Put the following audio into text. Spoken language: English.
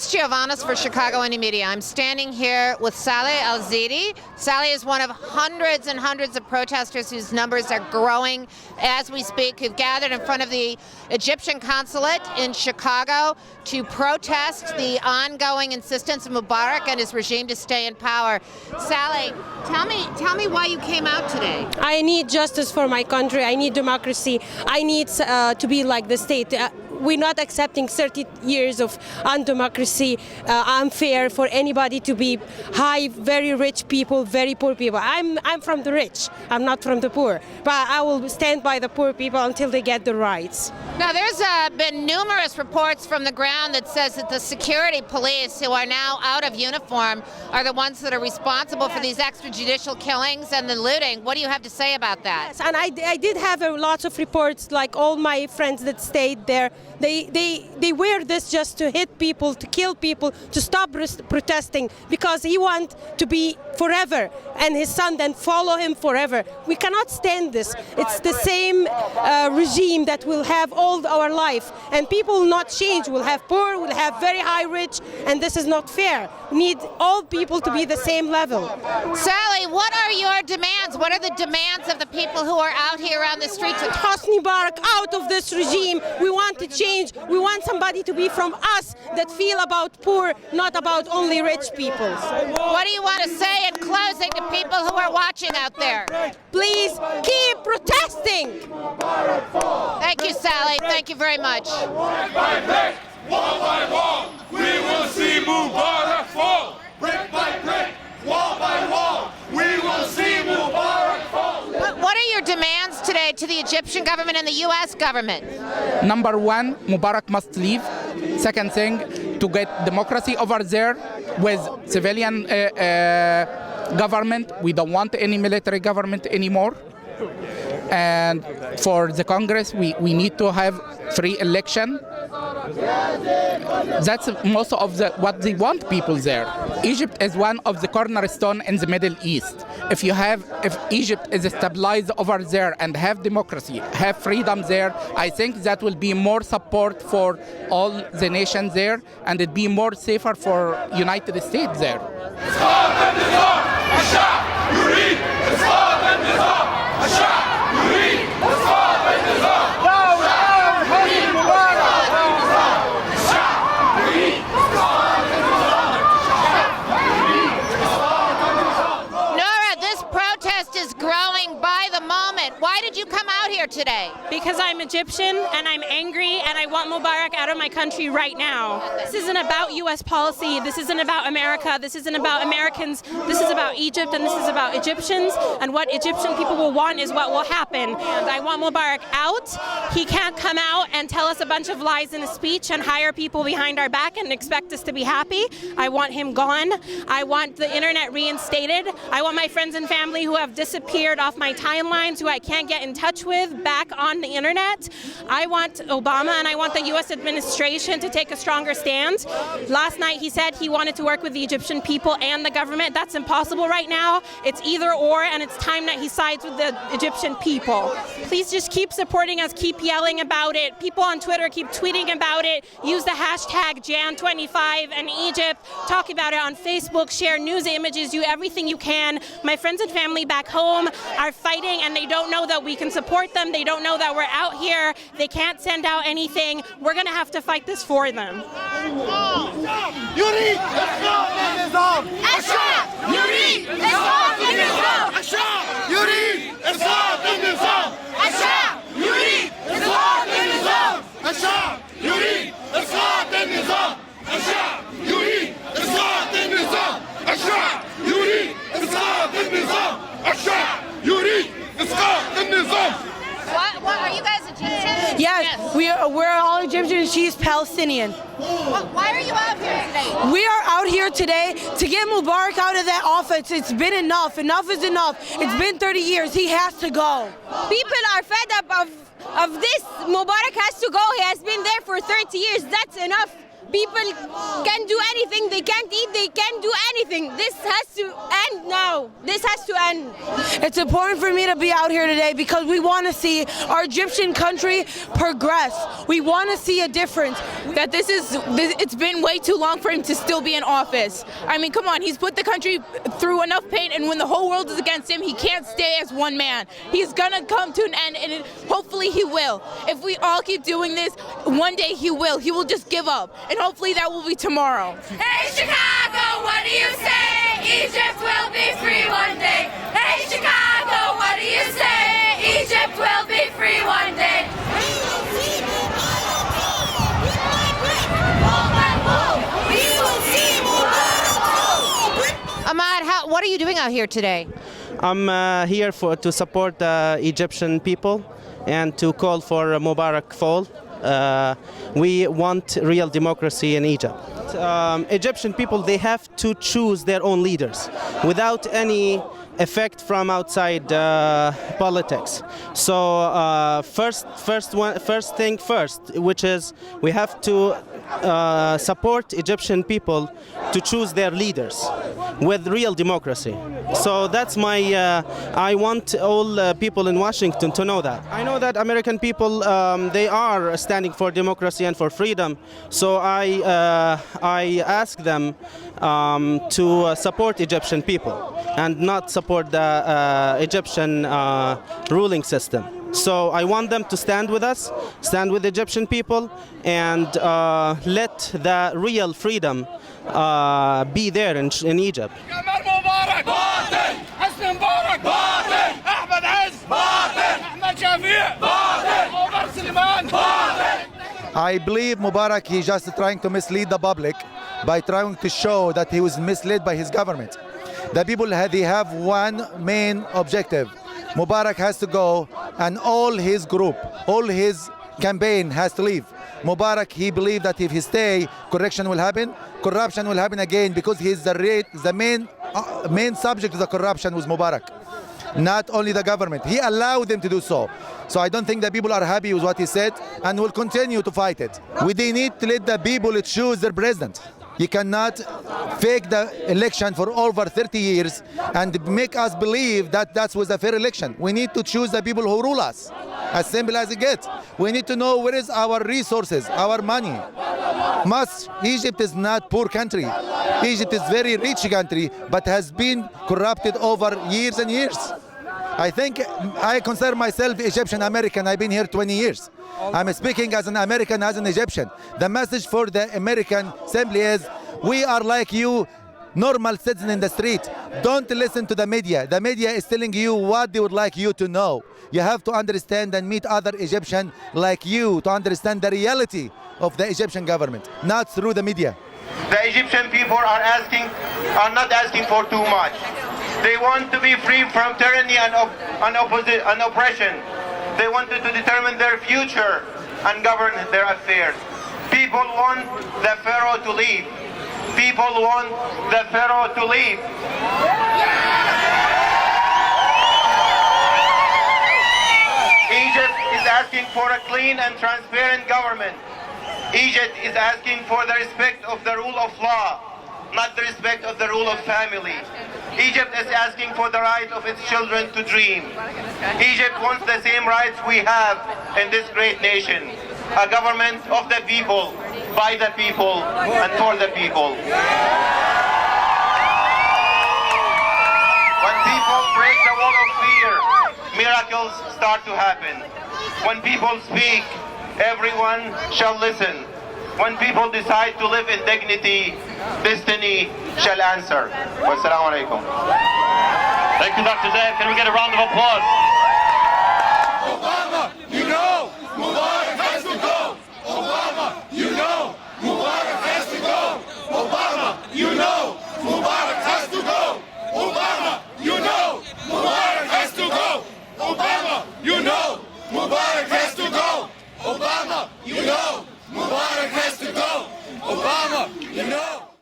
Chris Geovanis for Chicago Indie Media. I'm standing here with Saleh Al-Zidi. Saleh is one of hundreds and hundreds of protesters whose numbers are growing as we speak, who've gathered in front of the Egyptian Consulate in Chicago to protest the ongoing insistence of Mubarak and his regime to stay in power. Saleh, tell me why you came out today. I need justice for my country. I need democracy. I need to be like the state. We're not accepting 30 years of undemocracy, unfair for anybody to be high, very rich people, very poor people. I'm from the rich. I'm not from the poor. But I will stand by the poor people until they get the rights. Now, there's been numerous reports from the ground that says that the security police, who are now out of uniform, are the ones that are responsible for these extrajudicial killings and the looting. What do you have to say about that? Yes, and I did have lots of reports, like all my friends that stayed there. They wear this just to hit people, to kill people, to stop protesting, because he wants to be forever, and his son then follow him forever. We cannot stand this. It's the same regime that we'll have all our life, and people will not change. We'll have poor, we'll have very high rich, and this is not fair. We need all people to be the same level. Saleh, what are your demands? What are the demands of the people who are out here on the streets? Toss Mubarak out of this regime. We want to change. We want somebody to be from us that feel about poor, not about only rich people. What do you want to say in closing to people who are watching out there? Please keep protesting. Thank you, Saleh. Thank you very much. Brick by brick, wall by wall, we will see Mubarak fall. Brick by brick, wall by wall, we will see Mubarak fall. What are your demands today to the Egyptian government and the U.S. government? Number one, Mubarak must leave. Second thing, to get democracy over there with civilian government. We don't want any military government anymore. And for the Congress, we need to have free election. That's most of what they want people there. Egypt is one of the cornerstone in the Middle East. If Egypt is stabilized over there and have democracy, have freedom there, I think that will be more support for all the nations there, and it'd be more safer for United States there. Why did you come out here today? Because I'm Egyptian and I'm angry and I want Mubarak out of my country right now. This isn't about U.S. policy. This isn't about America. This isn't about Americans. This is about Egypt, and this is about Egyptians, and what Egyptian people will want is what will happen. And I want Mubarak out. He can't come out and tell us a bunch of lies in a speech and hire people behind our back and expect us to be happy. I want him gone. I want the internet reinstated. I want my friends and family who have disappeared off my timelines, who I can't get in touch with, back on the internet. I want Obama and I want the U.S. administration to take a stronger stand. Last night he said he wanted to work with the Egyptian people and the government. That's impossible right now. It's either or, and it's time that he sides with the Egyptian people. Please just keep supporting us, keep yelling about it. People on Twitter keep tweeting about it. Use the hashtag Jan25 and Egypt. Talk about it on Facebook, share news images, do everything you can. My friends and family back home are fighting, and they don't know that we can support them. They don't know that we're out here. They can't send out anything. We're going to have to fight this for them. What are you guys Egyptian? Yes, we're all Egyptian. She's Palestinian. Why are you out here today? We are out here today to get Mubarak out of that office. It's been enough. Enough is enough. It's been 30 years. He has to go. People are fed up of this. Mubarak has to go. He has been there for 30 years. That's enough. People can do anything. They can't eat. They can't do anything. This has to end now. This has to end. It's important for me to be out here today because we want to see our Egyptian country progress. We want to see a difference. That it's been way too long for him to still be in office. I mean, come on, he's put the country through enough pain, and when the whole world is against him, he can't stay as one man. He's gonna come to an end, and hopefully he will. If we all keep doing this, one day he will. He will just give up, and hopefully that will be tomorrow. Hey Chicago, what do you say? Egypt will be free one day. Hey Chicago, what do you say? Egypt will be free one day. Ahmad, what are you doing out here today? I'm here to support the Egyptian people and to call for Mubarak fall. We want real democracy in Egypt. Egyptian people, they have to choose their own leaders without any effect from outside politics. So first thing first, which is we have to support Egyptian people to choose their leaders with real democracy. So that's my, I want all people in Washington to know that. I know that American people, they are standing for democracy and for freedom. So I ask them to support Egyptian people and not support the Egyptian ruling system. So I want them to stand with us, stand with the Egyptian people, and let the real freedom be there in Egypt. Mubarak! باطل! حسني مبارك! باطل! أحمد عز! باطل! أحمد شفيع! باطل! عمر سليمان! باطل! I believe Mubarak, he's just trying to mislead the public by trying to show that he was misled by his government. The people, they have one main objective. Mubarak has to go, and all his group, all his campaign has to leave. Mubarak, he believed that if he stay, corruption will happen again, because he's the main subject of the corruption was Mubarak, not only the government. He allowed them to do so. So I don't think the people are happy with what he said, and will continue to fight it. They need to let the people choose their president. You cannot fake the election for over 30 years and make us believe that that was a fair election. We need to choose the people who rule us, as simple as it gets. We need to know where is our resources, our money. Egypt is not poor country. Egypt is very rich country, but has been corrupted over years and years. I think I consider myself Egyptian American. I've been here 20 years. I'm speaking as an American, as an Egyptian. The message for the American simply is, we are like you, normal citizen in the street. Don't listen to the media. The media is telling you what they would like you to know. You have to understand and meet other Egyptians like you to understand the reality of the Egyptian government, not through the media. The Egyptian people are not asking for too much. They want to be free from tyranny and oppression. They wanted to determine their future and govern their affairs. People want the pharaoh to leave. People want the pharaoh to leave. Egypt is asking for a clean and transparent government. Egypt is asking for the respect of the rule of law, not the respect of the rule of family. Egypt is asking for the right of its children to dream. Egypt wants the same rights we have in this great nation. A government of the people, by the people, and for the people. When people break the wall of fear, miracles start to happen. When people speak, everyone shall listen. When people decide to live in dignity, destiny shall answer. Wassalamu alaikum. Thank you, Dr. Zaid. Can we get a round of applause?